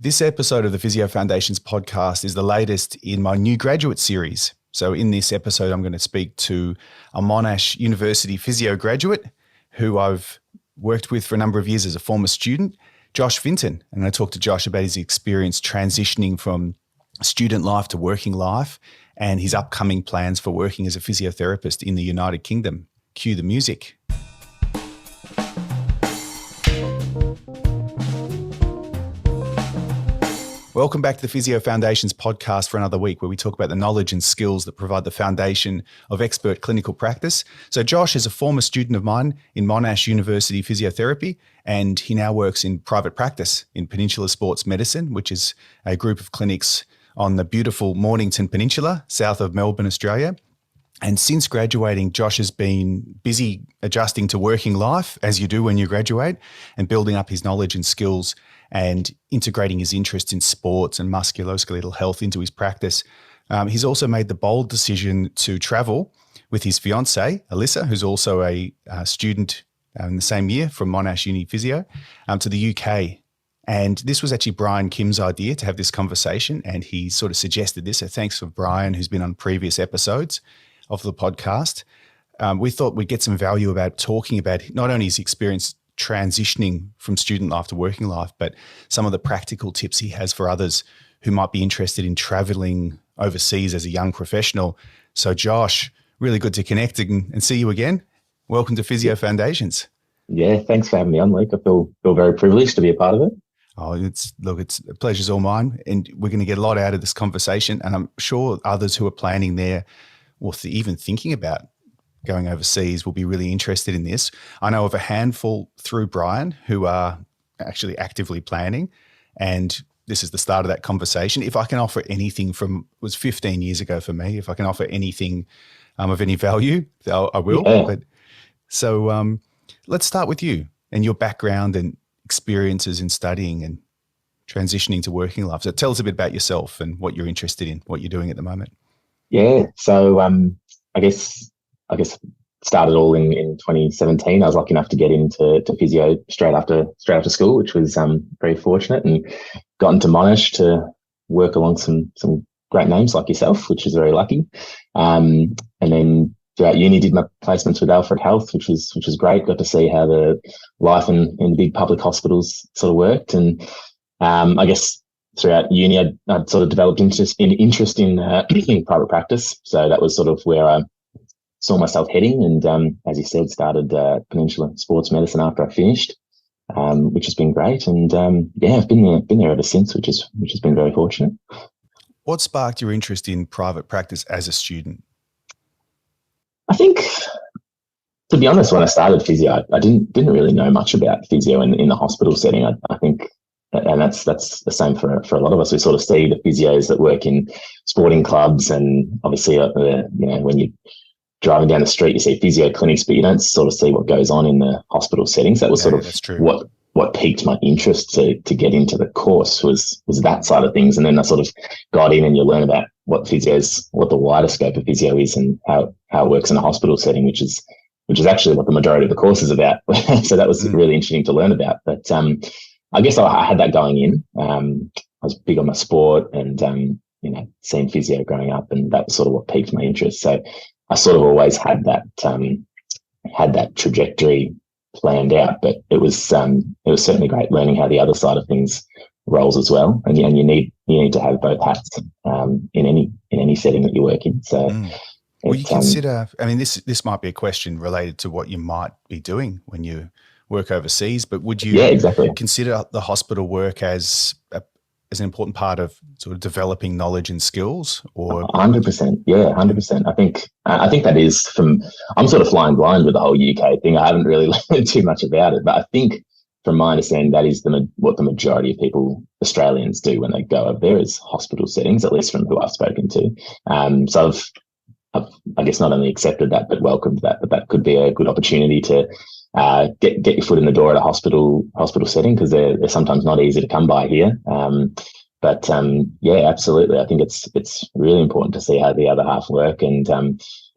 This episode of the Physio Foundations podcast is the latest in my new graduate series. So in this episode, I'm going to speak to a Monash University Physio graduate who I've worked with for a number of years as a former student, Josh Vinton. I'm going to talk to Josh about his experience transitioning from student life to working life and his upcoming plans for working as a physiotherapist in the United Kingdom. Cue the music. Welcome back to the Physio Foundations podcast for another week where we talk about the knowledge and skills that provide the foundation of expert clinical practice. So Josh is a former student of mine in Monash University Physiotherapy, and he now works in private practice in Peninsula Sports Medicine, which is a group of clinics on the beautiful Mornington Peninsula, south of Melbourne, Australia. And since graduating, Josh has been busy adjusting to working life, as you do when you graduate, and building up his knowledge and skills and integrating his interest in sports and musculoskeletal health into his practice. He's also made the bold decision to travel with his fiancée, Alyssa, who's also a student in the same year from Monash Uni Physio, to the UK. And this was actually Brian Kim's idea to have this conversation, and he sort of suggested this. So thanks for Brian, who's been on previous episodes of the podcast. We thought we'd get some value about talking about not only his experience transitioning from student life to working life, but some of the practical tips he has for others who might be interested in traveling overseas as a young professional. So Josh, really good to connect and see you again. Welcome to Physio Foundations. Yeah, thanks for having me on, Luke. I feel very privileged to be a part of it. Oh, it's a pleasure's all mine, and we're going to get a lot out of this conversation. And I'm sure others who are planning there or even thinking about going overseas will be really interested in this. I know of a handful through Brian who are actually actively planning, and this is the start of that conversation. If I can offer anything it was 15 years ago for me, if I can offer anything of any value, I will. Yeah. But so let's start with you and your background and experiences in studying and transitioning to working life. So tell us a bit about yourself and what you're interested in, what you're doing at the moment. Yeah, so I guess started all in 2017. I was lucky enough to get into physio straight after school, which was very fortunate, and got into Monash to work along some great names like yourself, which is very lucky. And then throughout uni, did my placements with Alfred Health, which was great. Got to see how the life in the big public hospitals sort of worked, and I guess throughout uni, I'd sort of developed interest in private practice. So that was sort of where I saw myself heading, and as you said, started Peninsula Sports Medicine after I finished, which has been great. And I've been there ever since, which has been very fortunate. What sparked your interest in private practice as a student? I think, to be honest, when I started physio, I didn't really know much about physio in the hospital setting. I think, and that's the same for a lot of us. We sort of see the physios that work in sporting clubs, and obviously, when you driving down the street, you see physio clinics, but you don't sort of see what goes on in the hospital settings. That was sort of what piqued my interest to get into the course was that side of things. And then I sort of got in, and you learn about what the wider scope of physio is and how it works in a hospital setting, which is actually what the majority of the course is about. So that was really interesting to learn about. But I guess I had that going in. I was big on my sport and seeing physio growing up, and that was sort of what piqued my interest. So I sort of always had that trajectory planned out, but it was certainly great learning how the other side of things rolls as well. And you need to have both hats in any setting that you work in. So, will you consider? I mean, this might be a question related to what you might be doing when you work overseas, but would you consider the hospital work as an important part of sort of developing knowledge and skills? Or 100%, yeah, 100%. I think that is I'm sort of flying blind with the whole UK thing. I haven't really learned too much about it, but I think from my understanding, that is what the majority of people, Australians, do when they go over there, is hospital settings, at least from who I've spoken to. So I've I guess not only accepted that, but welcomed that, but that could be a good opportunity to get your foot in the door at a hospital setting, because they're sometimes not easy to come by here. But absolutely. I think it's really important to see how the other half work, and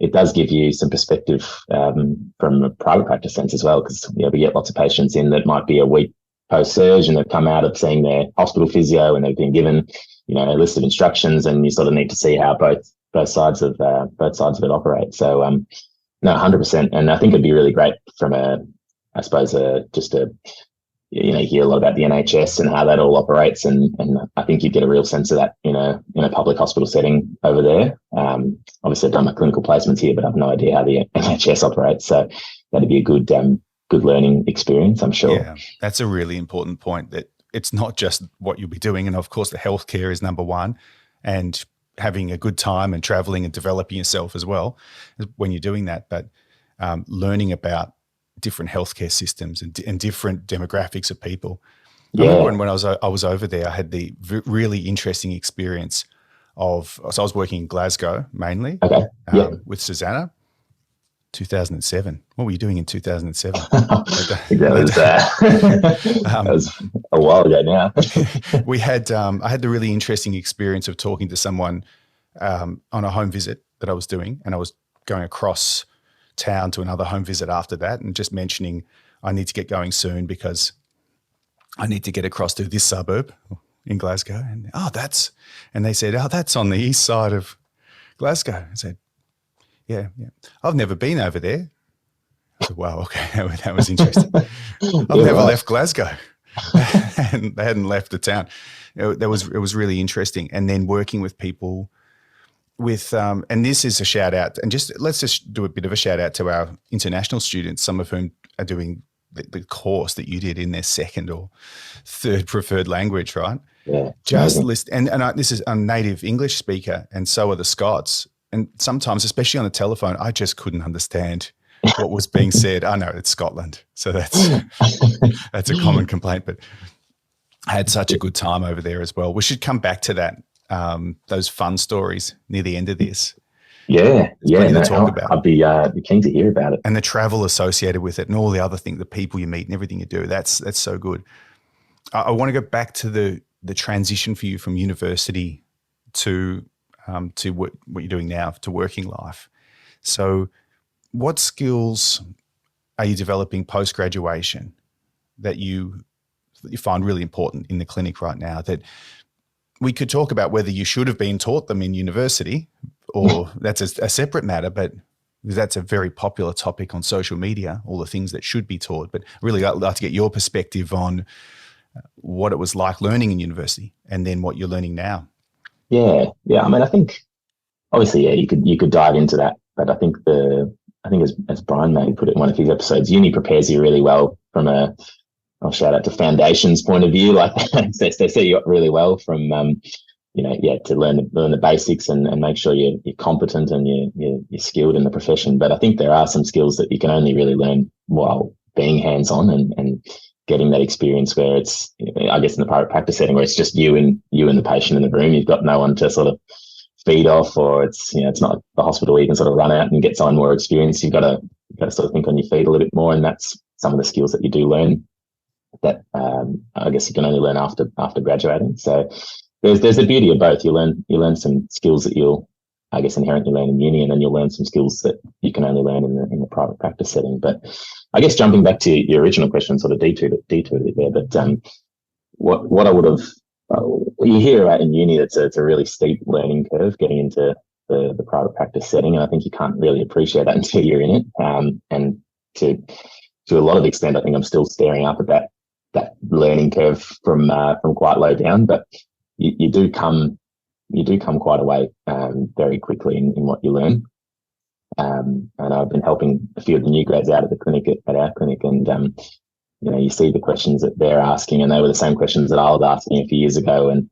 it does give you some perspective from a private practice sense as well, because we get lots of patients in that might be a week post-surge and they've come out of seeing their hospital physio and they've been given, a list of instructions, and you sort of need to see how both sides of it operate. So no, 100%. And I think it'd be really great from you hear a lot about the NHS and how that all operates, and I think you get a real sense of that in a public hospital setting over there. Obviously, I've done my clinical placements here, but I have no idea how the NHS operates. So that'd be a good learning experience, I'm sure. Yeah, that's a really important point, that it's not just what you'll be doing. And of course, the healthcare is number one, and having a good time and traveling and developing yourself as well when you're doing that. But learning about different healthcare systems and different demographics of people. Yeah. I remember when I was over there, I had the really interesting experience so I was working in Glasgow mainly with Susanna. 2007. What were you doing in 2007? That was a while ago now. I had the really interesting experience of talking to someone on a home visit that I was doing, and I was going across town to another home visit after that, and just mentioning I need to get going soon because I need to get across to this suburb in Glasgow. And they said, that's on the east side of Glasgow. I said, yeah. I've never been over there. I said, wow, okay, that was interesting. I've never left Glasgow. And they hadn't left the town. It was really interesting. And then working with people with, and this is a shout out, and let's just do a bit of a shout out to our international students, some of whom are doing the course that you did in their second or third preferred language, right? Yeah. Just listen, and this is a native English speaker, and so are the Scots. And sometimes, especially on the telephone, I just couldn't understand what was being said. I know it's Scotland, so that's a common complaint. But I had such a good time over there as well. We should come back to that, those fun stories near the end of this. Yeah, to talk about. I'd be keen to hear about it. And the travel associated with it, and all the other things, the people you meet, and everything you do. That's so good. I want to go back to the transition for you from university to what you're doing now, to working life. So what skills are you developing post-graduation that you find really important in the clinic right now, that we could talk about whether you should have been taught them in university or that's a separate matter, but that's a very popular topic on social media, all the things that should be taught. But really I'd like to get your perspective on what it was like learning in university and then what you're learning now. Yeah. I mean, I think obviously, you could dive into that, but I think as Brian maybe put it in one of his episodes, uni prepares you really well from I'll shout out to foundations point of view. Like they set you up really well from to learn the basics and make sure you're competent and you're skilled in the profession. But I think there are some skills that you can only really learn while being hands-on and getting that experience where it's, I guess, in the private practice setting where it's just you and the patient in the room. You've got no one to sort of feed off, or it's not the hospital where you can sort of run out and get someone more experience. You've got to sort of think on your feet a little bit more, and that's some of the skills that you do learn that I guess you can only learn after graduating. So there's the beauty of both. You learn some skills that you'll, I guess, inherently learn in uni, and then you'll learn some skills that you can only learn in the private practice setting. But I guess jumping back to your original question, sort of detoured a bit there. But what I would have, you hear about in uni, it's a really steep learning curve getting into the private practice setting, and I think you can't really appreciate that until you're in it. And to a lot of extent, I think I'm still staring up at that learning curve from quite low down, but you do come quite a way very quickly in what you learn. And I've been helping a few of the new grads out at the clinic, at our clinic, and you see the questions that they're asking, and they were the same questions that I was asking a few years ago, and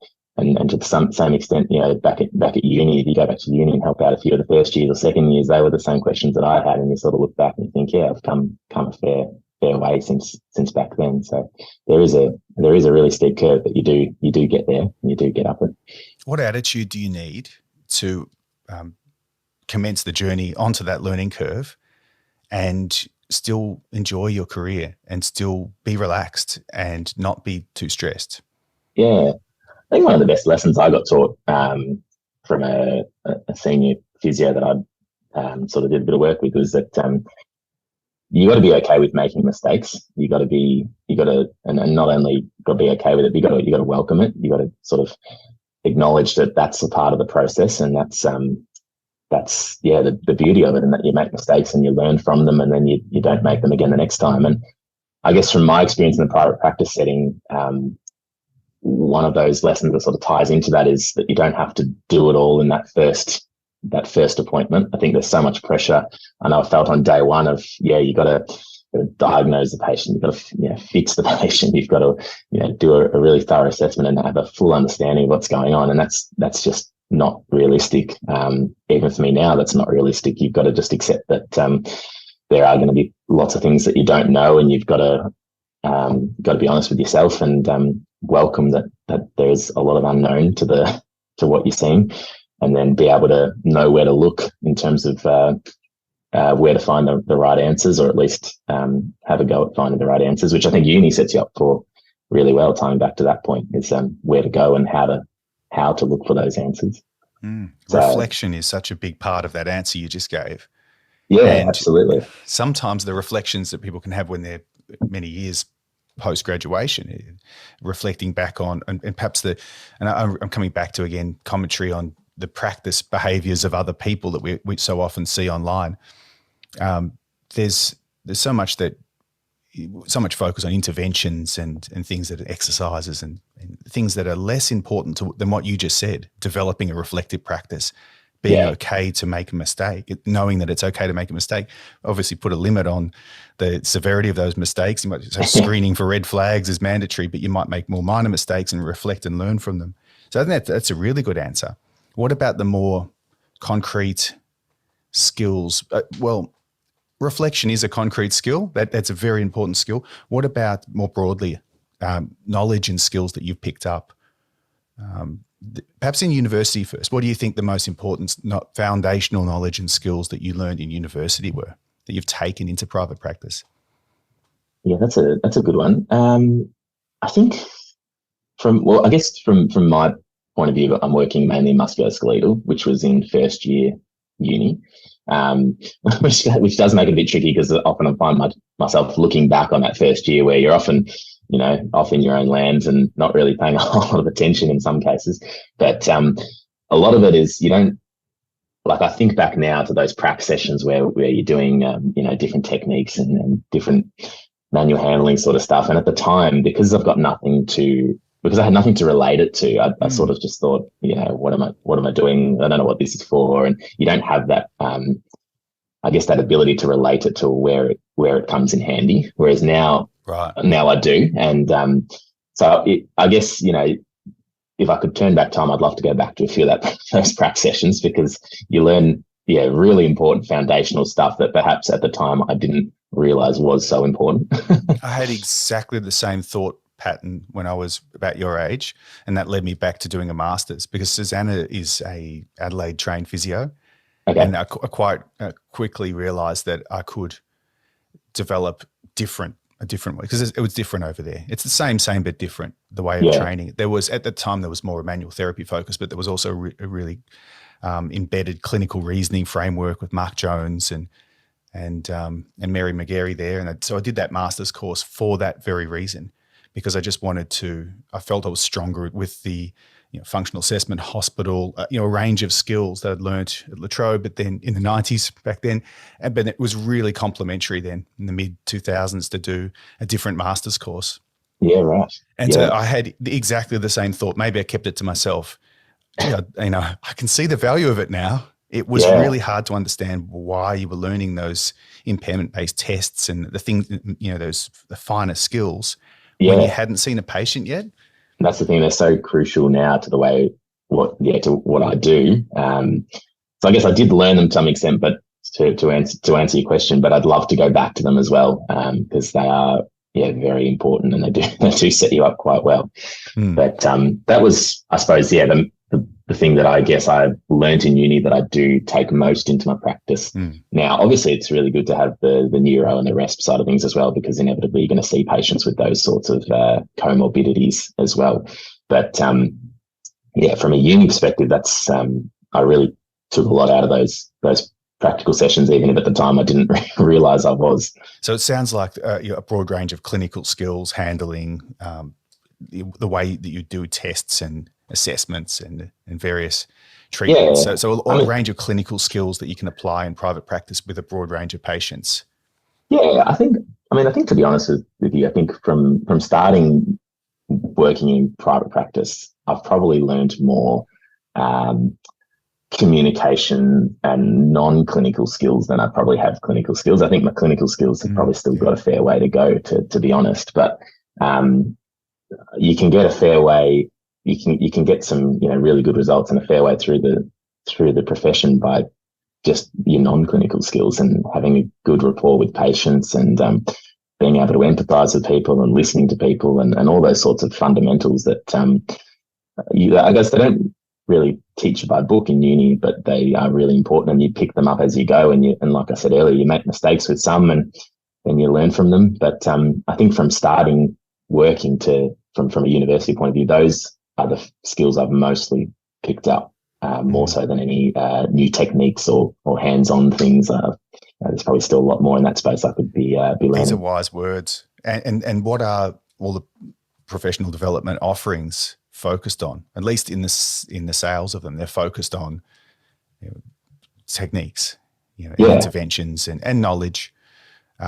to the same extent, back at uni, if you go back to uni and help out a few of the first years or second years, they were the same questions that I had, and you sort of look back and you think, yeah, I've come a fair way since back then. So there is a really steep curve, but you do get there and you do get up it. What attitude do you need to commence the journey onto that learning curve and still enjoy your career and still be relaxed and not be too stressed? Yeah, I think one of the best lessons I got taught from a senior physio that I sort of did a bit of work with was that you got to be okay with making mistakes. You got to, and not only got to be okay with it, but you got to welcome it. You got to sort of acknowledge that that's a part of the process, and that's the beauty of it, and that you make mistakes and you learn from them, and then you don't make them again the next time. And I guess from my experience in the private practice setting, one of those lessons that sort of ties into that is that you don't have to do it all in that first appointment. I think there's so much pressure. I know I felt on day one of, you got to diagnose the patient, you've got to fix the patient, you've got to do a really thorough assessment and have a full understanding of what's going on, and that's just not realistic. Even for me now, that's not realistic. You've got to just accept that there are going to be lots of things that you don't know, and you've got to be honest with yourself and welcome that there's a lot of unknown to what you're seeing, and then be able to know where to look in terms of where to find the right answers, or at least have a go at finding the right answers, which I think uni sets you up for really well. Tying back to that point is where to go and how to look for those answers. So, reflection is such a big part of that answer you just gave. Yeah, and absolutely. Sometimes the reflections that people can have when they're many years post-graduation, reflecting back on, and perhaps I'm coming back to, again, commentary on the practice behaviours of other people that we so often see online. There's so much focus on interventions and things that are exercises and things that are less important than what you just said, developing a reflective practice, being okay to make a mistake, knowing that it's okay to make a mistake. Obviously put a limit on the severity of those mistakes. You might say screening for red flags is mandatory, but you might make more minor mistakes and reflect and learn from them. So I think that's a really good answer. What about the more concrete skills? Reflection is a concrete skill. That's a very important skill. What about more broadly, knowledge and skills that you've picked up? Perhaps in university first, what do you think the most important foundational knowledge and skills that you learned in university were, that you've taken into private practice? Yeah, that's a good one. I think from my point of view, I'm working mainly musculoskeletal, which was in first year uni, which does make it a bit tricky, because often I find myself looking back on that first year where you're often, off in your own land and not really paying a whole lot of attention in some cases. But a lot of it is, I think back now to those prac sessions where you're doing, different techniques and different manual handling sort of stuff. And at the time, because I had nothing to relate it to, I sort of just thought, what am I doing? I don't know what this is for. And you don't have that, I guess, that ability to relate it to where it comes in handy. Whereas now I do. And I guess, if I could turn back time, I'd love to go back to a few of those prac sessions, because you learn, really important foundational stuff that perhaps at the time I didn't realize was so important. I had exactly the same thought pattern when I was about your age, and that led me back to doing a master's, because Susanna is a Adelaide trained physio. Okay. And I quite quickly realised that I could develop a different way, because it was different over there. It's the same but different, the way of training. There was, at the time, there was more a manual therapy focus, but there was also a really embedded clinical reasoning framework with Mark Jones and Mary McGarry there. And so I did that master's course for that very reason, because I felt I was stronger with the functional assessment, hospital, a range of skills that I'd learnt at La Trobe, but then in the 90s back then. But it was really complementary then in the mid-2000s to do a different master's course. Yeah, right. And so I had exactly the same thought. Maybe I kept it to myself. I can see the value of it now. It was really hard to understand why you were learning those impairment-based tests and the things, the finer skills when you hadn't seen a patient yet. That's the thing. They're so crucial now to the way to what I do. So I guess I did learn them to some extent, but to answer your question, but I'd love to go back to them as well, because they are very important, and they do set you up quite well. But that was, I suppose, the thing that I guess I learned in uni that I do take most into my practice. Now, obviously, it's really good to have the neuro and the resp side of things as well, because inevitably you're going to see patients with those sorts of comorbidities as well. But from a uni perspective, that's I really took a lot out of those practical sessions, even if at the time I didn't realize I was. So it sounds like a broad range of clinical skills, handling the way that you do tests and assessments and various treatments. Yeah. So a range of clinical skills that you can apply in private practice with a broad range of patients. Yeah, I think to be honest with you, I think from starting working in private practice, I've probably learned more communication and non-clinical skills than I probably have clinical skills. I think my clinical skills have probably still got a fair way to go, to be honest. But you can get a fair way. You can get some really good results and a fair way through the profession by just your non-clinical skills and having a good rapport with patients and being able to empathize with people and listening to people and all those sorts of fundamentals that I guess they don't really teach you by book in uni, but they are really important, and you pick them up as you go. And like I said earlier, you make mistakes with some and then you learn from them. But I think from starting working from a university point of view, those are the skills I've mostly picked up, more so than any new techniques or hands-on things. There's probably still a lot more in that space I could be learning. These are wise words. And what are all the professional development offerings focused on? At least in the sales of them, they're focused on techniques, interventions and knowledge.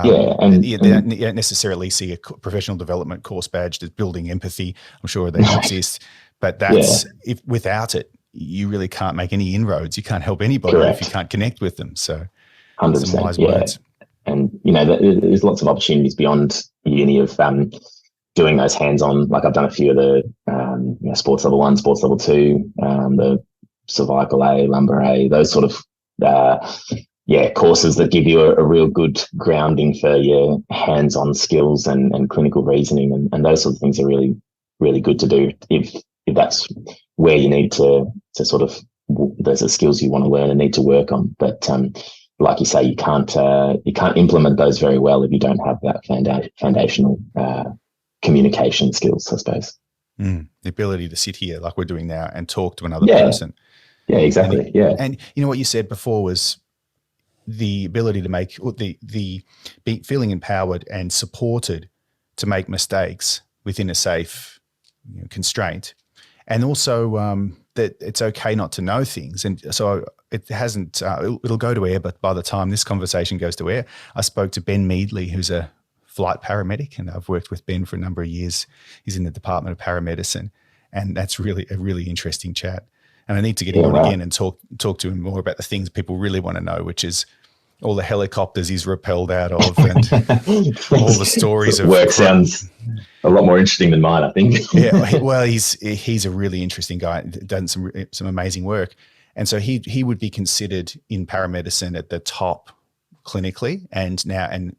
You don't necessarily see a professional development course badged as building empathy. I'm sure they exist, but that's if without it, you really can't make any inroads. You can't help anybody if you can't connect with them. So, 100%, some wise words. And there's lots of opportunities beyond uni of doing those hands-on. Like I've done a few of the sports level 1, sports level 2, the cervical A, lumbar A, those sort of courses that give you a real good grounding for your hands-on skills and clinical reasoning, and those sort of things are really, really good to do if that's where you need to sort of, those are skills you want to learn and need to work on. But like you say, you can't implement those very well if you don't have that foundational communication skills, I suppose. The ability to sit here like we're doing now and talk to another person. Yeah, exactly. And what you said before was the ability to make be feeling empowered and supported to make mistakes within a safe constraint, and also that it's okay not to know things. And so it hasn't. It'll go to air, but by the time this conversation goes to air, I spoke to Ben Meadley, who's a flight paramedic, and I've worked with Ben for a number of years. He's in the Department of Paramedicine, and that's really a really interesting chat. And I need to get him on again and talk to him more about the things people really want to know, which is all the helicopters he's rappelled out of and all the stories of work. Sounds a lot more interesting than mine, I think. Well, he's a really interesting guy, done some amazing work. And so he would be considered in paramedicine at the top clinically, and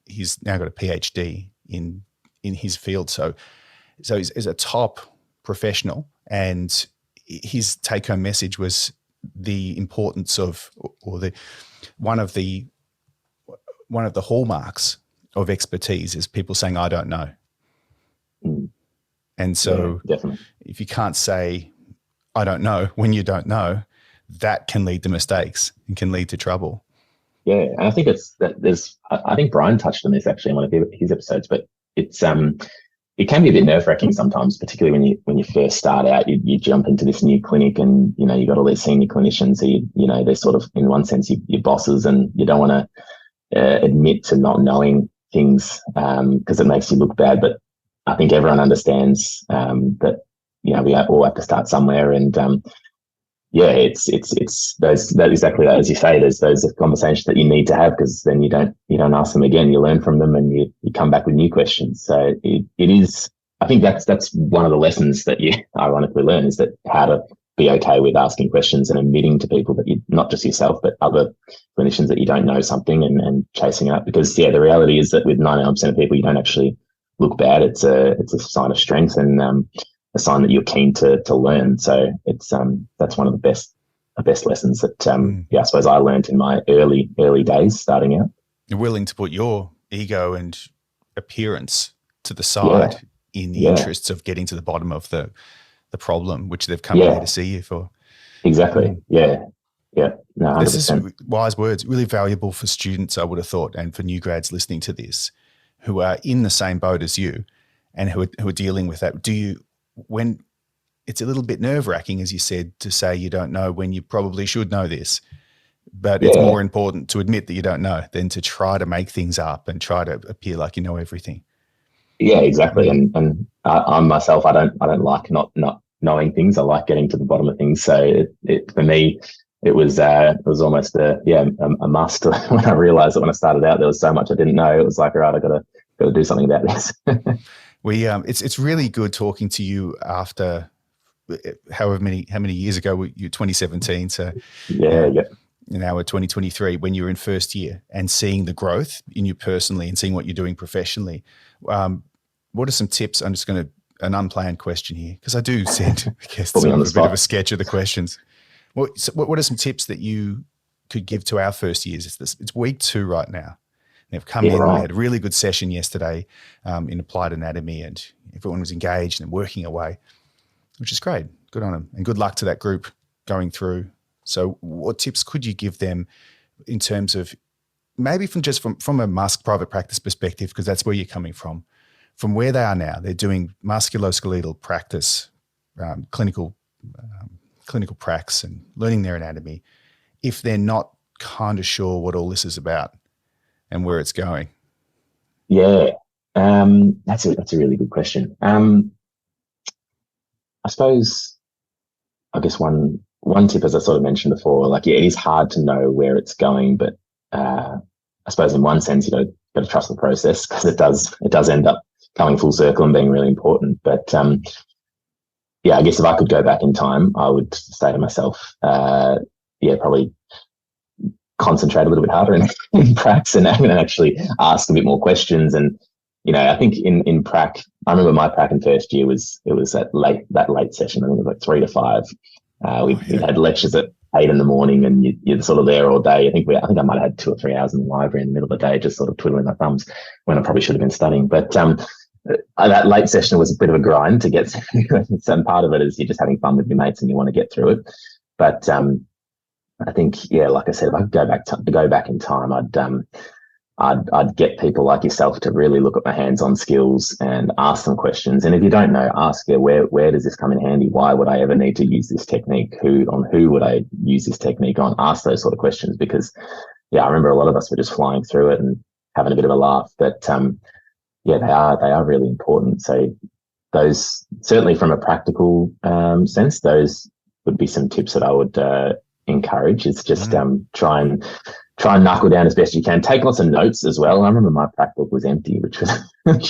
he's now got a PhD in his field. So he's a top professional, and his take-home message was the importance of, one of the hallmarks of expertise is people saying, "I don't know." And so if you can't say, "I don't know," when you don't know, that can lead to mistakes and can lead to trouble. Yeah, and I think I think Brian touched on this actually in one of his episodes, but it's it can be a bit nerve-wracking sometimes, particularly when you first start out. You jump into this new clinic, and you got all these senior clinicians who they're sort of, in one sense, your bosses, and you don't want to admit to not knowing things because it makes you look bad. But I think everyone understands that we all have to start somewhere, and it's that exactly that, as you say. There's those conversations that you need to have, because then you don't ask them again. You learn from them, and you come back with new questions. So it is. I think that's one of the lessons that you ironically learn, is that how to be okay with asking questions and admitting to people that you, not just yourself but other clinicians, that you don't know something and chasing it up. Because the reality is that with 99% of people, you don't actually look bad. It's a sign of strength and a sign that you're keen to learn. So it's that's one of the best lessons that I suppose I learned in my early days starting out. You're willing to put your ego and appearance to the side in the interests of getting to the bottom of the problem, which they've come here to see you for. Exactly. Yeah. No, This is 100%. wise words, really valuable for students, I would have thought, and for new grads listening to this who are in the same boat as you and who are dealing with that. When it's a little bit nerve-wracking, as you said, to say you don't know when you probably should know this, but it's Yeah. more important to admit that you don't know than to try to make things up and try to appear like you know everything. Yeah, exactly. And I'm myself, I don't like not knowing things. I like getting to the bottom of things. So it for me, it was almost a must. When I realized that when I started out, there was so much I didn't know. It was like, all right, I gotta do something about this. It's really good talking to you after how many years ago you 2017. So Yeah, yeah. now we're 2023 when you were in first year and seeing the growth in you personally and seeing what you're doing professionally. What are some tips? I'm just going to an unplanned question here because I do send guests Put me on a the bit of spot. a sketch of the questions. What are some tips that you could give to our first years? It's week 2 right now. They've come Yeah, in. We right. had a really good session yesterday in applied anatomy, and everyone was engaged and working away, which is great. Good on them, and good luck to that group going through. So, what tips could you give them in terms of maybe from a private practice perspective, because that's where you're coming from where they are now? They're doing musculoskeletal practice, clinical pracs, and learning their anatomy. If they're not kind of sure what all this is about and where it's going. Yeah. That's a really good question. I suppose, I guess one tip, as I sort of mentioned before, like, yeah, it is hard to know where it's going, but I suppose in one sense, got to trust the process, because it does end up coming full circle and being really important. But yeah, I guess if I could go back in time, I would say to myself, probably concentrate a little bit harder in pracs and actually ask a bit more questions. And I think in prac, I remember my prac in first year was that late session. I think it was like 3 to 5. We had lectures at 8 in the morning, and you're sort of there all day. I think I might have had 2 or 3 hours in the library in the middle of the day, just sort of twiddling my thumbs when I probably should have been studying. But that late session was a bit of a grind to get through. Some part of it is you're just having fun with your mates and you want to get through it. But I think, like I said, if I could go back in time, I'd get people like yourself to really look at my hands-on skills and ask them questions. And if you don't know, ask, where does this come in handy? Why would I ever need to use this technique? Who would I use this technique on? Ask those sort of questions, because I remember a lot of us were just flying through it and having a bit of a laugh. But they are really important. So those, certainly from a practical sense, those would be some tips that I would encourage. It's just try and knuckle down as best you can. Take lots of notes as well. I remember my prac book was empty, which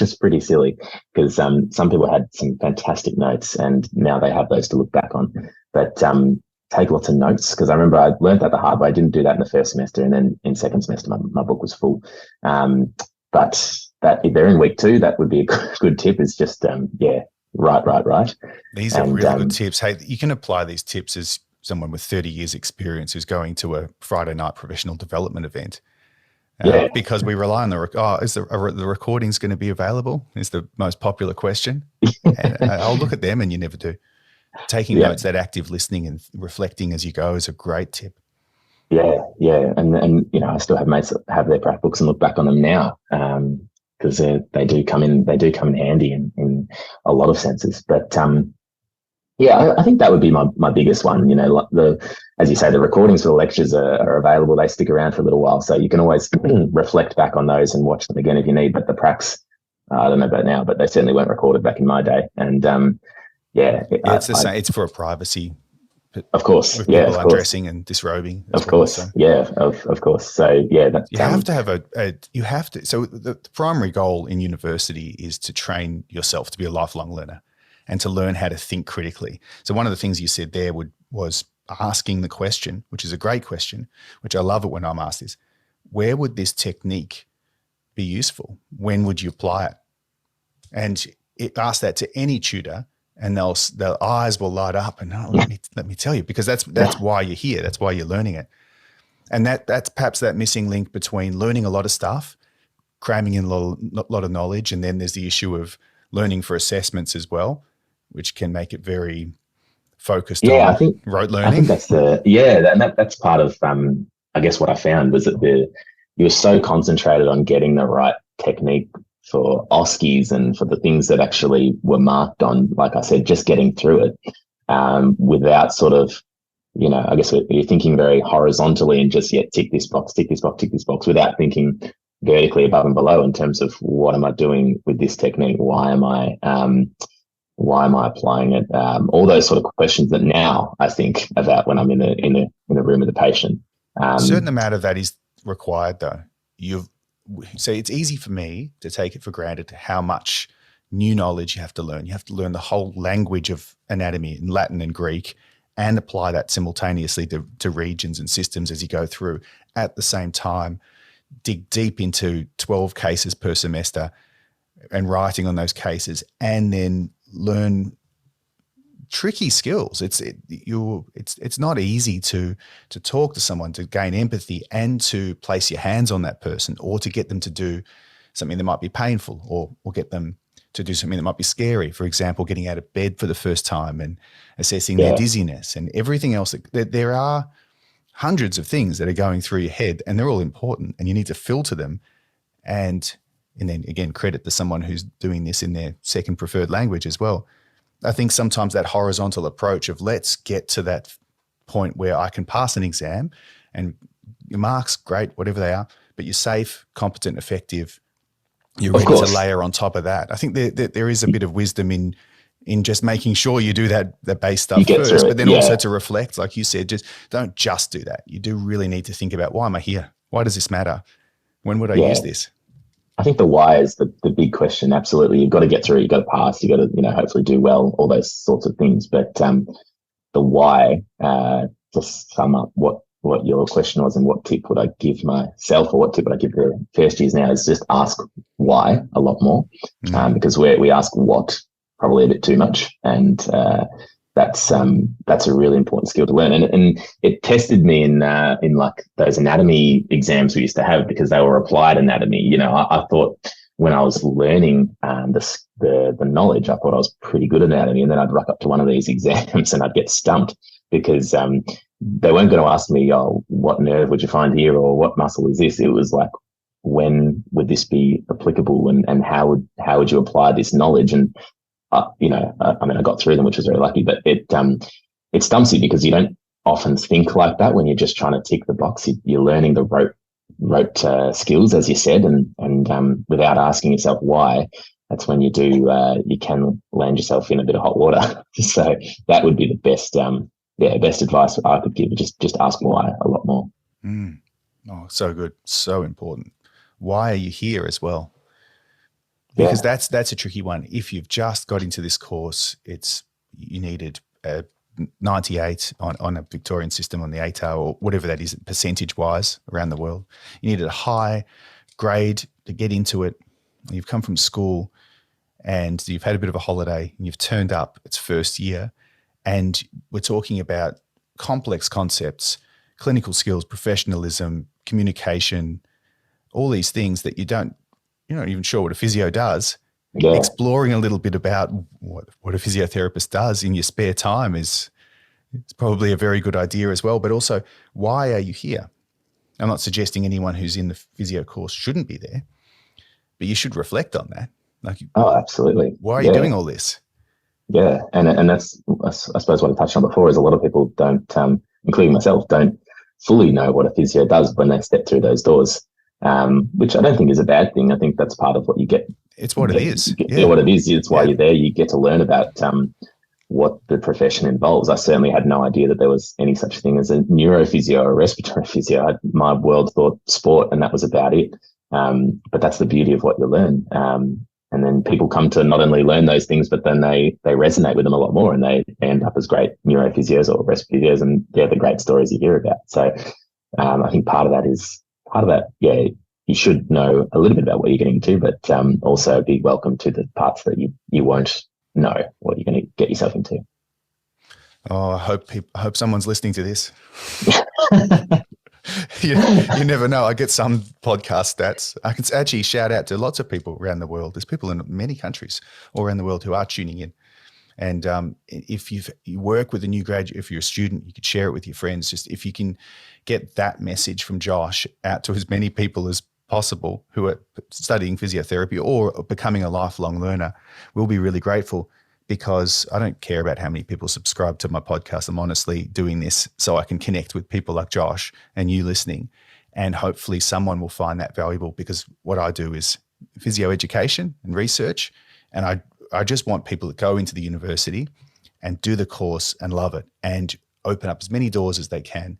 was pretty silly, because some people had some fantastic notes and now they have those to look back on. But take lots of notes, because I remember I learned that the hard way. I didn't do that in the first semester, and then in second semester my book was full. But that if they're in week 2, that would be a good tip, is just right. These are really good tips. Hey, you can apply these tips as someone with 30 years experience who's going to a Friday night professional development event. Because we rely on is the recordings going to be available? Is the most popular question. And I'll look at them, and you never do. Taking notes, that active listening and reflecting as you go is a great tip. Yeah. And I still have mates that have their prac books and look back on them now, because they do come in handy in a lot of senses. But I think that would be my biggest one. Like as you say, the recordings for the lectures are available. They stick around for a little while, so you can always reflect back on those and watch them again if you need. But the pracs, I don't know about now, but they certainly weren't recorded back in my day. And it's the same. It's for a privacy. Of course, with people undressing and disrobing. Of course. Of course. So that you have to have So the primary goal in university is to train yourself to be a lifelong learner and to learn how to think critically. So one of the things you said there was asking the question, which is a great question, which I love it when I'm asked, is where would this technique be useful? When would you apply it? And ask that to any tutor, and their eyes will light up. And let me tell you, because that's why you're here. That's why you're learning it. And that's perhaps that missing link between learning a lot of stuff, cramming in a lot of knowledge, and then there's the issue of learning for assessments as well, which can make it very focused Yeah, on rote I think learning. that's part of I guess what I found was that you were so concentrated on getting the right technique for OSCEs and for the things that actually were marked on, like I said, just getting through it, without sort of, I guess you're thinking very horizontally and just, tick this box, tick this box, tick this box, without thinking vertically above and below in terms of what am I doing with this technique? Why am I applying it? All those sort of questions that now I think about when I'm in a room with a patient. A certain amount of that is required, though. So it's easy for me to take it for granted how much new knowledge you have to learn. You have to learn the whole language of anatomy in Latin and Greek and apply that simultaneously to regions and systems as you go through. At the same time, dig deep into 12 cases per semester and writing on those cases, and then learn tricky skills. It's not easy to talk to someone, to gain empathy and to place your hands on that person, or to get them to do something that might be painful, or get them to do something that might be scary. For example, getting out of bed for the first time and assessing their dizziness and everything else. There are hundreds of things that are going through your head, and they're all important, and you need to filter them. And then again, credit to someone who's doing this in their second preferred language as well. I think sometimes that horizontal approach of let's get to that point where I can pass an exam and your marks, great, whatever they are, but you're safe, competent, effective, you're ready to layer on top of that. I think there is a bit of wisdom in just making sure you do that base stuff first, but then also to reflect, like you said, don't just do that. You do really need to think about, why am I here? Why does this matter? When would I use this? I think the why is the big question. Absolutely. You've got to get through, you've got to pass, you've got to, hopefully do well, all those sorts of things. But the why, to sum up what your question was and what tip would I give myself, or what tip would I give the first years now, is just ask why a lot more, because we ask what probably a bit too much. And that's a really important skill to learn. And it tested me in like those anatomy exams we used to have, because they were applied anatomy. I thought when I was learning the knowledge, I thought I was pretty good at anatomy, and then I'd rock up to one of these exams and I'd get stumped because they weren't going to ask me, oh, what nerve would you find here, or what muscle is this? It was like, when would this be applicable, and how would you apply this knowledge? And I got through them, which was very lucky, but it stumps you because you don't often think like that when you're just trying to tick the box. You're learning the rote skills, as you said, and without asking yourself why. That's when you can land yourself in a bit of hot water. So that would be the best advice I could give. Just ask why a lot more. Oh, so good, so important. Why are you here as well? Because that's a tricky one. If you've just got into this course, you needed a 98 on a Victorian system on the ATAR, or whatever that is percentage-wise around the world. You needed a high grade to get into it. You've come from school and you've had a bit of a holiday and you've turned up. It's first year, and we're talking about complex concepts, clinical skills, professionalism, communication, all these things that you're not even sure what a physio does. Exploring a little bit about what a physiotherapist does in your spare time is probably a very good idea as well. But also, why are you here? I'm not suggesting anyone who's in the physio course shouldn't be there, but you should reflect on that. Absolutely. Why are you doing all this? Yeah, and that's, I suppose, what I touched on before, is a lot of people don't, including myself, don't fully know what a physio does when they step through those doors. Which I don't think is a bad thing. I think that's part of what you get. It's what it is. What it is. It's why you're there. You get to learn about what the profession involves. I certainly had no idea that there was any such thing as a neurophysio or a respiratory physio. My world thought sport, and that was about it. But that's the beauty of what you learn. And then people come to not only learn those things, but then they resonate with them a lot more, and they end up as great neurophysios or rest physios, and they're the great stories you hear about. So I think part of that, you should know a little bit about what you're getting into, but also be welcome to the parts that you won't know what you're going to get yourself into. Oh, I hope someone's listening to this. you never know. I get some podcast stats. I can actually shout out to lots of people around the world. There's people in many countries all around the world who are tuning in. And if you work with a new graduate, if you're a student, you could share it with your friends. Just if you can get that message from Josh out to as many people as possible who are studying physiotherapy or becoming a lifelong learner, we'll be really grateful, because I don't care about how many people subscribe to my podcast. I'm honestly doing this so I can connect with people like Josh and you listening, and hopefully someone will find that valuable, because what I do is physio education and research, and I just want people to go into the university and do the course and love it and open up as many doors as they can,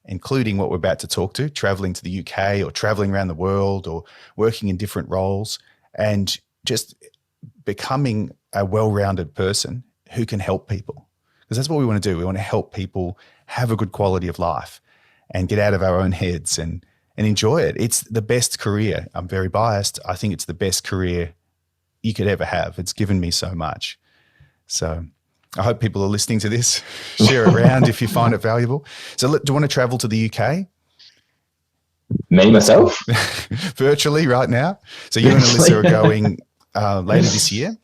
including what we're about to talk to, traveling to the UK or traveling around the world or working in different roles, and just becoming a well-rounded person who can help people. Because that's what we want to do. We want to help people have a good quality of life and get out of our own heads and enjoy it. It's the best career. I'm very biased. I think it's the best career you could ever have. It's given me so much. So I hope people are listening to this. Share it around if you find it valuable. So do you want to travel to the UK? Me, myself? Virtually right now. So you and Alyssa are going later this year?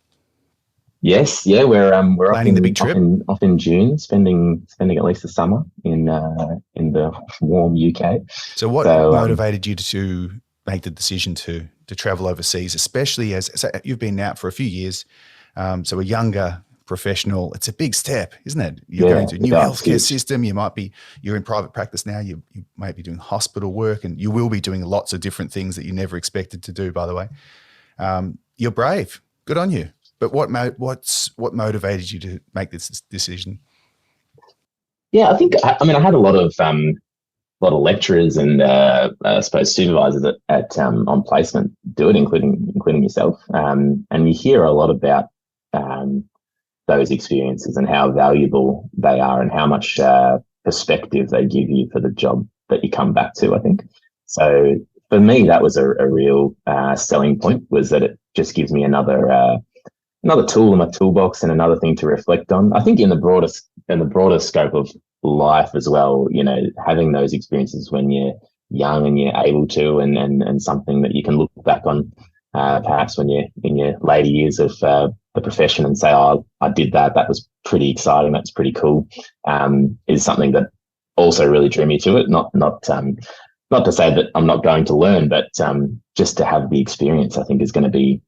Yes, yeah, we're planning the big trip off in June, spending at least the summer in the warm UK. So what motivated you to make the decision to travel overseas, especially as you've been out for a few years, so a younger professional? It's a big step, isn't it? You're going to a new healthcare system. You're in private practice now. You might be doing hospital work, and you will be doing lots of different things that you never expected to do, by the way. You're brave. Good on you. But what motivated you to make this decision? Yeah, I think I had a lot of lecturers and I suppose supervisors at on placement do it, including yourself. And you hear a lot about those experiences and how valuable they are and how much perspective they give you for the job that you come back to, I think. So for me, that was a real selling point, was that it just gives me another tool in my toolbox and another thing to reflect on. I think in the broader scope of life as well, having those experiences when you're young and you're able to, and something that you can look back on perhaps when you're in your later years of the profession and say, oh, I did that. That was pretty exciting. That's pretty cool. Is something that also really drew me to it. Not to say that I'm not going to learn, but just to have the experience, I think is going to be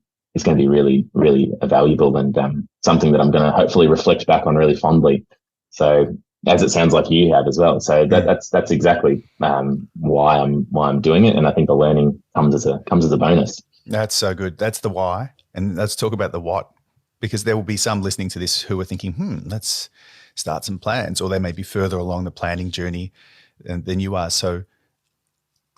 really, really valuable, and something that I'm going to hopefully reflect back on really fondly. So, as it sounds like you have as well. So that's exactly why I'm doing it, and I think the learning comes as a bonus. That's so good. That's the why, and let's talk about the what, because there will be some listening to this who are thinking, let's start some plans, or they may be further along the planning journey than you are. So,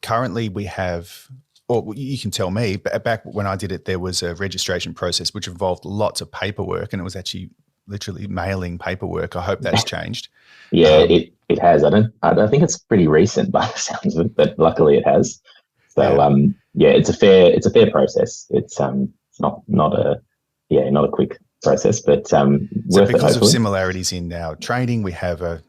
currently we have. Or you can tell me, back when I did it, there was a registration process which involved lots of paperwork, and it was actually literally mailing paperwork. I hope that's changed. Yeah, it has. I think it's pretty recent by the sounds of it, but luckily it has. So it's a fair process. It's not a quick process, but so because of similarities in our training, we have the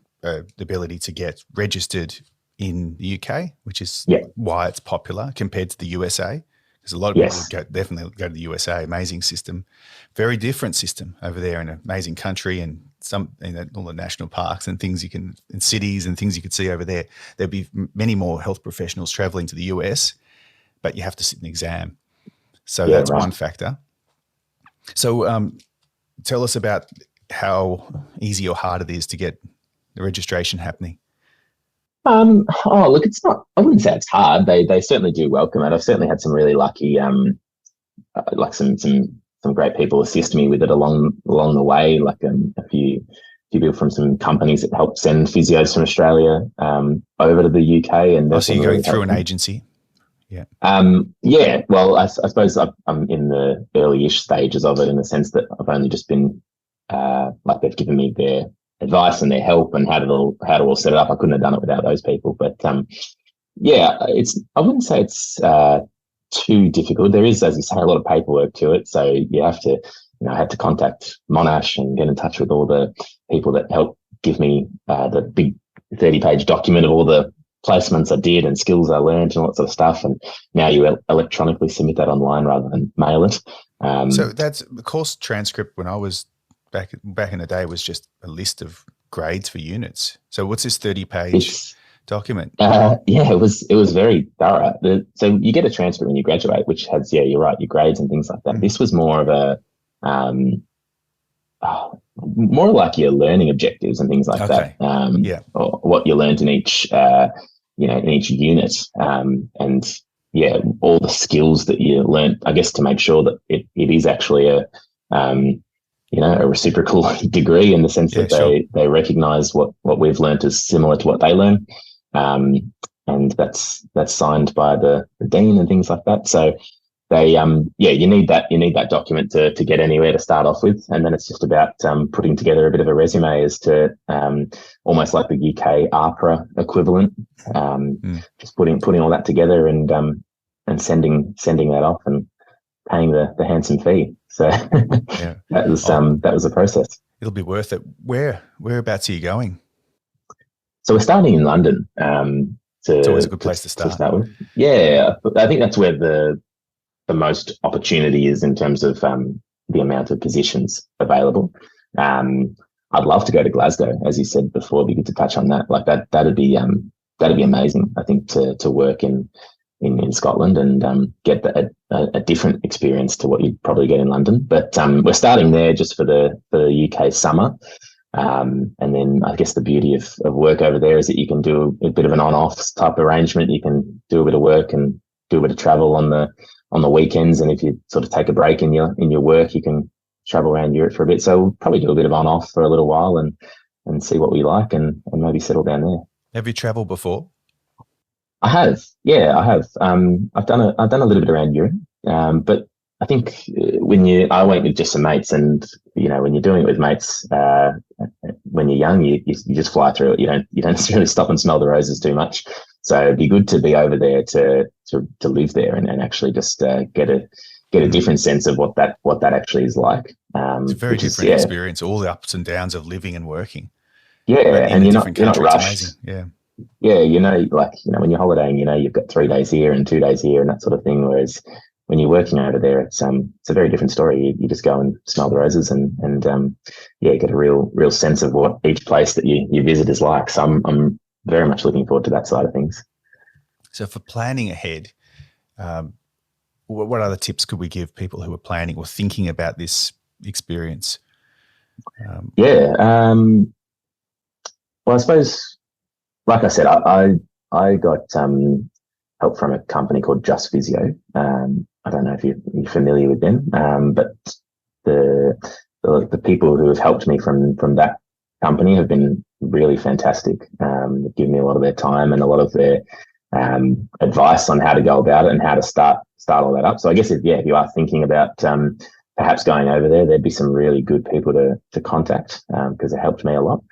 ability to get registered in the UK, which is why it's popular compared to the USA, because a lot of people would definitely go to the USA. Amazing system, very different system over there, an amazing country, and all the national parks and things and cities and things you could see over there. There'd be many more health professionals traveling to the US, but you have to sit an exam. So that's one factor. So tell us about how easy or hard it is to get the registration happening. Look, it's not, I wouldn't say it's hard. They certainly do welcome it. I've certainly had some really lucky, like some great people assist me with it along the way, like a few people from some companies that help send physios from Australia over to the UK. And so you're going through an agency? Yeah. Well, I suppose I'm in the early-ish stages of it, in the sense that I've only just been, like, they've given me their advice and their help and how to all set it up. I couldn't have done it without those people. But I wouldn't say it's too difficult. There is, as you say, a lot of paperwork to it. So you have to, I had to contact Monash and get in touch with all the people that help give me the big 30-page document of all the placements I did and skills I learned and all that sort of stuff. And now you electronically submit that online rather than mail it. So that's the course transcript. When I was back in the day was just a list of grades for units. So what's this 30-page It's document? yeah, it was very thorough. So you get a transcript when you graduate, which has, yeah, you're right, your grades and things like that. This was more of a um, more like your learning objectives and things like that. Okay. Yeah. Or what you learned in each in each unit, and yeah, all the skills that you learned, I guess, to make sure that it is actually a reciprocal degree, in the sense Yeah, that sure. they recognize what we've learned is similar to what they learn. And that's signed by the dean and things like that. So you need that document to get anywhere to start off with, and then it's just about putting together a bit of a resume as to almost like the UK APRA equivalent. Just putting all that together and sending that off and paying the handsome fee. So Yeah. that was a process. It'll be worth it. Whereabouts are you going? So we're starting in London. It's always a good place to to start. start with. Yeah, I think that's where the most opportunity is in terms of the amount of positions available. I'd love to go to Glasgow, as you said before. It'd be good to touch on that. Like that'd be amazing. I think to work in Scotland and get a different experience to what you'd probably get in London. But we're starting there just for the UK summer. And then I guess the beauty of work over there is that you can do a bit of an on-off type arrangement. You can do a bit of work and do a bit of travel on the weekends. And if you sort of take a break in your work, you can travel around Europe for a bit. So we'll probably do a bit of on-off for a little while and see what we like and maybe settle down there. Have you traveled before? I have, yeah, I have. I've done a little bit around Europe, but I think I went with just some mates, and when you're doing it with mates, when you're young, you just fly through it. You don't necessarily stop and smell the roses too much. So it'd be good to be over there to live there and actually just get a different sense of what that actually is like. It's a very different experience. All the ups and downs of living and working. Yeah, in and a you're different not country. It's rushed. amazing. Yeah. Yeah, when you're holidaying, you've got 3 days here and 2 days here and that sort of thing. Whereas when you're working over there, it's a very different story. You just go and smell the roses and get a real sense of what each place that you visit is like. So I'm very much looking forward to that side of things. So for planning ahead, what other tips could we give people who are planning or thinking about this experience? Well, I suppose, like I said, I got help from a company called Just Physio. I don't know if you're familiar with them, but the people who have helped me from that company have been really fantastic. They've given me a lot of their time and a lot of their advice on how to go about it and how to start all that up. So I guess if you are thinking about perhaps going over there, there'd be some really good people to contact because it helped me a lot.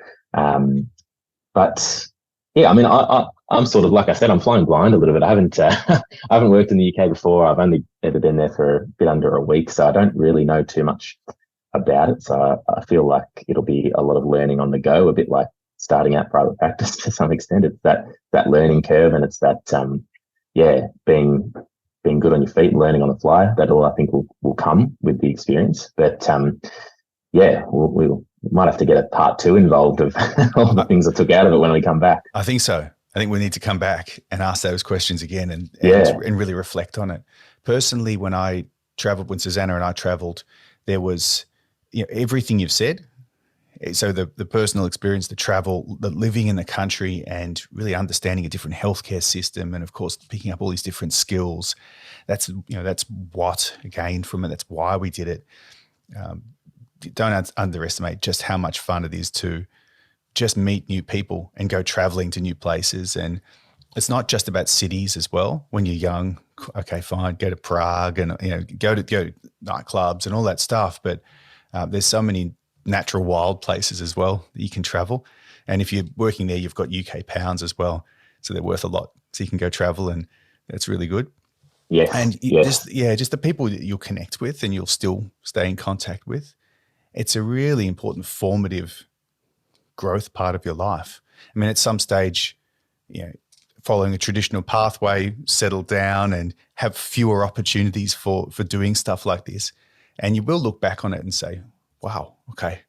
But yeah, I mean, I'm sort of, like I said, I'm flying blind a little bit. I haven't worked in the UK before. I've only ever been there for a bit under a week, so I don't really know too much about it. So I feel like it'll be a lot of learning on the go, a bit like starting out private practice to some extent. It's that learning curve, and it's that being good on your feet and learning on the fly. That all I think will come with the experience. But we might have to get a part 2 involved of all the things I took out of it when we come back. I think so. I think we need to come back and ask those questions again and really reflect on it. Personally, when Susanna and I traveled, there was everything you've said. So the personal experience, the travel, the living in the country, and really understanding a different healthcare system, and of course picking up all these different skills. That's what I gained from it. That's why we did it. Don't underestimate just how much fun it is to just meet new people and go traveling to new places. And it's not just about cities as well. When you're young, okay, fine, go to Prague and go to nightclubs and all that stuff. But there's so many natural wild places as well that you can travel. And if you're working there, you've got UK pounds as well, so they're worth a lot. So you can go travel, and that's really good. Yes, and just the people that you'll connect with and you'll still stay in contact with. It's a really important formative growth part of your life. I mean, at some stage, following a traditional pathway, settle down and have fewer opportunities for doing stuff like this. And you will look back on it and say, wow, okay,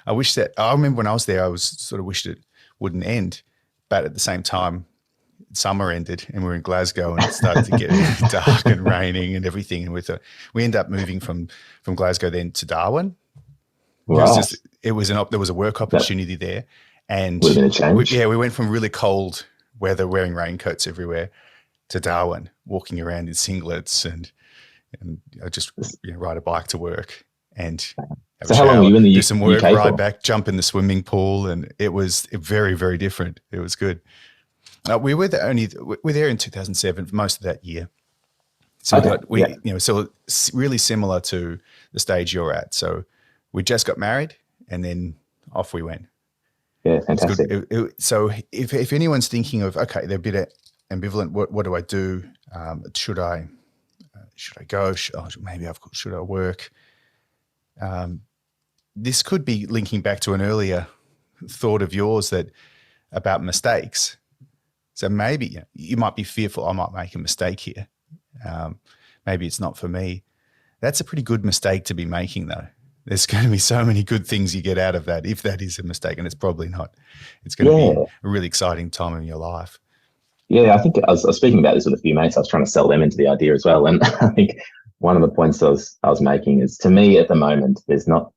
I remember when I was there, I was sort of wished it wouldn't end, but at the same time, summer ended and we were in Glasgow and it started to get dark and raining and everything. And we ended up moving from Glasgow then to Darwin. Right. There was a work opportunity there, and Would have been a change. we went from really cold weather, wearing raincoats everywhere, to Darwin, walking around in singlets and I just ride a bike to work and have So a how long shower, were you in the do some work, UK ride for? back, jump in the swimming pool, and it was very, very different. It was good. We were there in 2007 for most of that year. So really similar to the stage you're at. So we just got married and then off we went. Yeah, fantastic. So if anyone's thinking of, okay, they're a bit ambivalent, what do I do? Should I go? Should I work? This could be linking back to an earlier thought of yours about mistakes. So maybe you might be fearful, I might make a mistake here. Maybe it's not for me. That's a pretty good mistake to be making, though. There's going to be so many good things you get out of that, if that is a mistake, and it's probably not. It's going to be a really exciting time in your life. Yeah, I think I was speaking about this with a few mates. I was trying to sell them into the idea as well. And I think one of the points I was making is, to me at the moment, there's not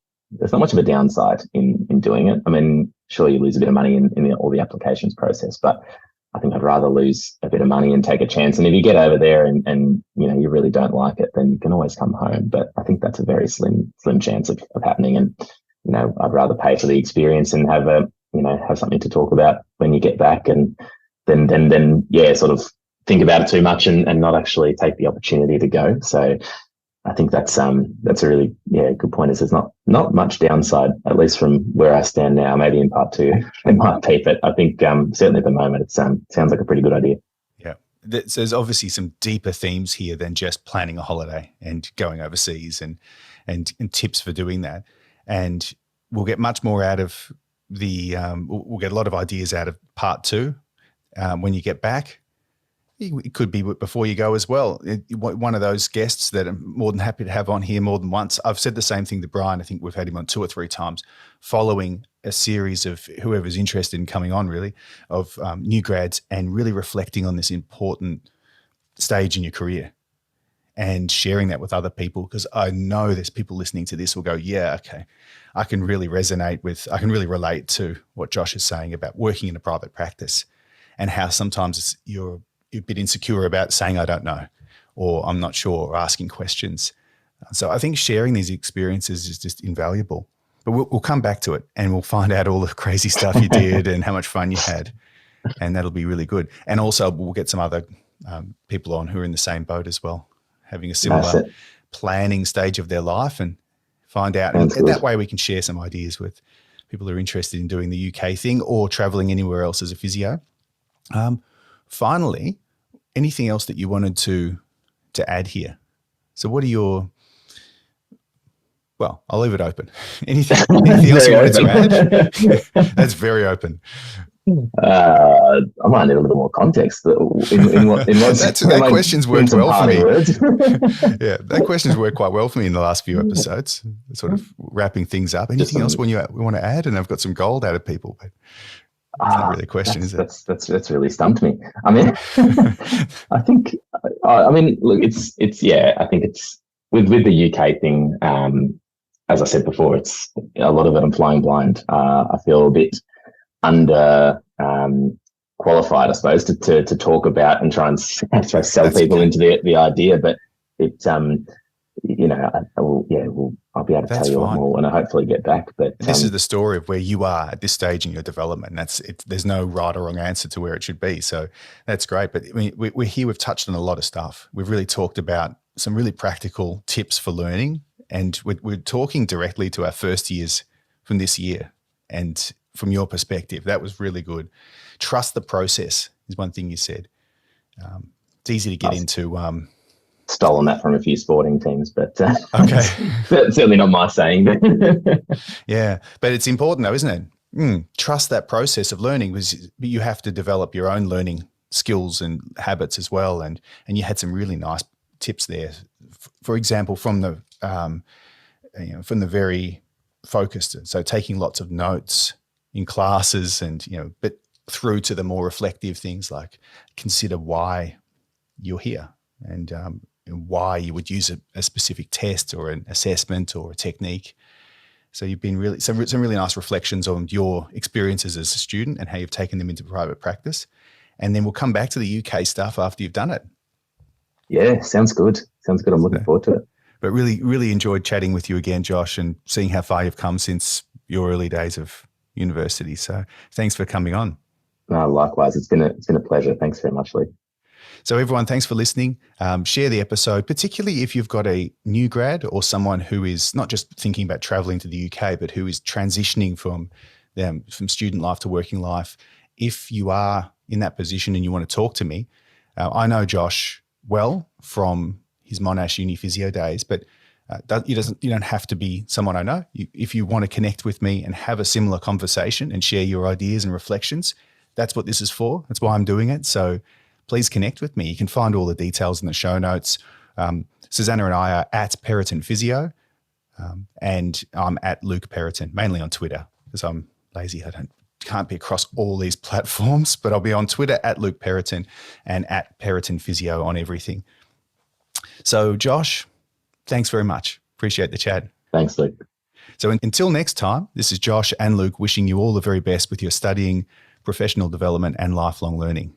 much of a downside in doing it. I mean, sure, you lose a bit of money in all the applications process, but I think I'd rather lose a bit of money and take a chance. And if you get over there and you really don't like it, then you can always come home. But I think that's a very slim chance of happening. And I'd rather pay for the experience and have something to talk about when you get back, and then sort of think about it too much and not actually take the opportunity to go. So I think that's a really good point. Is there's not much downside, at least from where I stand now. Maybe in part two it might be, but I think certainly at the moment it sounds like a pretty good idea. Yeah, there's obviously some deeper themes here than just planning a holiday and going overseas and tips for doing that. And we'll get much more out of we'll get a lot of ideas out of part two when you get back. It could be before you go as well. One of those guests that I'm more than happy to have on here more than once. I've said the same thing to Brian. I think we've had him on 2 or 3 times, following a series of whoever's interested in coming on, really, of new grads, and really reflecting on this important stage in your career and sharing that with other people, because I know there's people listening to this will go, yeah, okay, I can really relate to what Josh is saying about working in a private practice and how sometimes you're a bit insecure about saying, I don't know, or I'm not sure, or asking questions. So I think sharing these experiences is just invaluable. But we'll come back to it and we'll find out all the crazy stuff you did and how much fun you had. And that'll be really good. And also we'll get some other people on who are in the same boat as well, having a similar planning stage of their life, and find out. And that way we can share some ideas with people who are interested in doing the UK thing or traveling anywhere else as a physio. Finally, anything else that you wanted to add here? So what are your, well, I'll leave it open. Anything else you wanted to add? That's very open. I might need a little more context. That question's worked well for me. Yeah, that question's worked quite well for me in the last few episodes, sort of wrapping things up. Anything else we want to add? And I've got some gold out of people, but it's not really a question, is it? That's really stumped me. I mean, look, I think it's with the UK thing. As I said before, it's a lot of it I'm flying blind. I feel a bit under qualified, I suppose, to talk about and try and sell people into the idea. But it, I'll be able to tell you a lot more when I hopefully get back. But this is the story of where you are at this stage in your development. That's it. There's no right or wrong answer to where it should be. So that's great. But I mean, we're here. We've touched on a lot of stuff. We've really talked about some really practical tips for learning, and we're talking directly to our first years from this year. And from your perspective, that was really good. Trust the process is one thing you said. It's easy to get into. Stolen that from a few sporting teams, but okay, certainly not my saying. Yeah, but it's important though, isn't it? Trust that process of learning, because you have to develop your own learning skills and habits as well. And you had some really nice tips there. For example, from the very focused. So taking lots of notes in classes and, but through to the more reflective things like consider why you're here and why you would use a specific test or an assessment or a technique. So you've been really some really nice reflections on your experiences as a student and how you've taken them into private practice. And then we'll come back to the UK stuff after you've done it. Yeah, sounds good. Sounds good. I'm looking forward to it. But really, really enjoyed chatting with you again, Josh, and seeing how far you've come since your early days of university. So thanks for coming on. Likewise, it's been a pleasure. Thanks very much, Lee. So everyone, thanks for listening. Share the episode, particularly if you've got a new grad or someone who is not just thinking about traveling to the UK, but who is transitioning from student life to working life. If you are in that position and you want to talk to me, I know Josh well from his Monash Uni Physio days, but you don't have to be someone I know. If you want to connect with me and have a similar conversation and share your ideas and reflections, that's what this is for. That's why I'm doing it. So please connect with me. You can find all the details in the show notes. Susanna and I are at Periton Physio, and I'm at Luke Periton, mainly on Twitter because I'm lazy. Can't be across all these platforms, but I'll be on Twitter at Luke Periton and at Periton Physio on everything. So Josh, thanks very much. Appreciate the chat. Thanks, Luke. So until next time, this is Josh and Luke wishing you all the very best with your studying, professional development and lifelong learning.